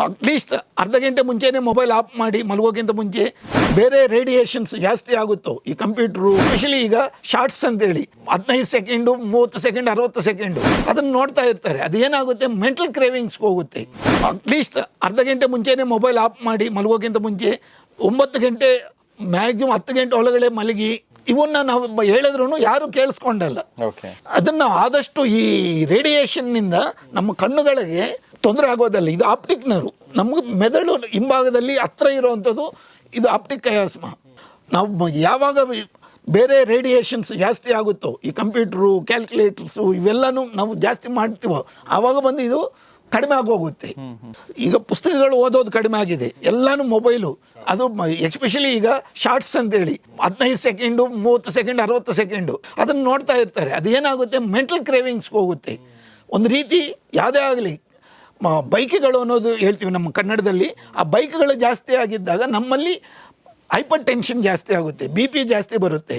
At least ಅರ್ಧ ಗಂಟೆ ಮುಂಚೆನೇ ಮೊಬೈಲ್ ಆಫ್ ಮಾಡಿ ಮಲಗೋಕ್ಕಿಂತ ಮುಂಚೆ ಬೇರೆ ರೇಡಿಯೇಷನ್ಸ್ ಜಾಸ್ತಿ ಆಗುತ್ತೋ ಈ ಕಂಪ್ಯೂಟ್ರು ಸ್ಪೆಷಲಿ ಈಗ ಶಾರ್ಟ್ಸ್ ಅಂತೇಳಿ 15 ಸೆಕೆಂಡು 30 ಸೆಕೆಂಡ್ 60 ಸೆಕೆಂಡು ಅದನ್ನು ನೋಡ್ತಾ ಇರ್ತಾರೆ. ಅದೇನಾಗುತ್ತೆ ಮೆಂಟಲ್ ಕ್ರೇವಿಂಗ್ಸ್ಗೆ ಹೋಗುತ್ತೆ. ಅಟ್ಲೀಸ್ಟ್ ಅರ್ಧ ಗಂಟೆ ಮುಂಚೆನೇ ಮೊಬೈಲ್ ಆಫ್ ಮಾಡಿ ಮಲಗೋಕ್ಕಿಂತ ಮುಂಚೆ 9 ಗಂಟೆ ಮ್ಯಾಕ್ಸಿಮಮ್ 10 ಗಂಟೆ ಒಳಗಡೆ ಮಲಗಿ ಇವನ್ನ ನಾವು ಹೇಳಿದ್ರು ಯಾರು ಕೇಳಿಸ್ಕೊಂಡಲ್ಲ. ಅದನ್ನು ಆದಷ್ಟು ಈ ರೇಡಿಯೇಷನ್ನಿಂದ ನಮ್ಮ ಕಣ್ಣುಗಳಿಗೆ ತೊಂದರೆ ಆಗೋದಲ್ಲ. ಇದು ಆಪ್ಟಿಕ್ ನರ್ವ್, ನಮಗೆ ಮೆದುಳು ಹಿಂಭಾಗದಲ್ಲಿ ಹತ್ರ ಇರುವಂಥದ್ದು ಇದು ಆಪ್ಟಿಕ್ ಕಯಾಸ್ಮ. ನಾವು ಯಾವಾಗ ಬೇರೆ ರೇಡಿಯೇಷನ್ಸ್ ಜಾಸ್ತಿ ಆಗುತ್ತೋ ಈ ಕಂಪ್ಯೂಟ್ರು ಕ್ಯಾಲ್ಕುಲೇಟರ್ಸು ಇವೆಲ್ಲನೂ ನಾವು ಜಾಸ್ತಿ ಮಾಡ್ತೀವೋ ಆವಾಗ ಬಂದು ಇದು ಕಡಿಮೆ ಆಗೋಗುತ್ತೆ. ಈಗ ಪುಸ್ತಕಗಳು ಓದೋದು ಕಡಿಮೆ ಆಗಿದೆ, ಎಲ್ಲನೂ ಮೊಬೈಲು. ಅದು ಎಸ್ಪೆಷಲಿ ಈಗ ಶಾರ್ಟ್ಸ್ ಅಂತೇಳಿ 15 ಸೆಕೆಂಡು 30 ಸೆಕೆಂಡ್ 60 ಸೆಕೆಂಡು ಅದನ್ನು ನೋಡ್ತಾ ಇರ್ತಾರೆ. ಅದೇನಾಗುತ್ತೆ ಮೆಂಟಲ್ ಕ್ರೇವಿಂಗ್ಸ್ಗೆ ಹೋಗುತ್ತೆ. ಒಂದು ರೀತಿ ಯಾವುದೇ ಆಗಲಿ ಬೈಕ್ಗಳು ಅನ್ನೋದು ಹೇಳ್ತೀವಿ ನಮ್ಮ ಕನ್ನಡದಲ್ಲಿ, ಆ ಬೈಕ್ಗಳು ಜಾಸ್ತಿ ಆಗಿದ್ದಾಗ ನಮ್ಮಲ್ಲಿ ಹೈಪರ್ ಟೆನ್ಷನ್ ಜಾಸ್ತಿ ಆಗುತ್ತೆ, ಬಿ ಪಿ ಜಾಸ್ತಿ ಬರುತ್ತೆ.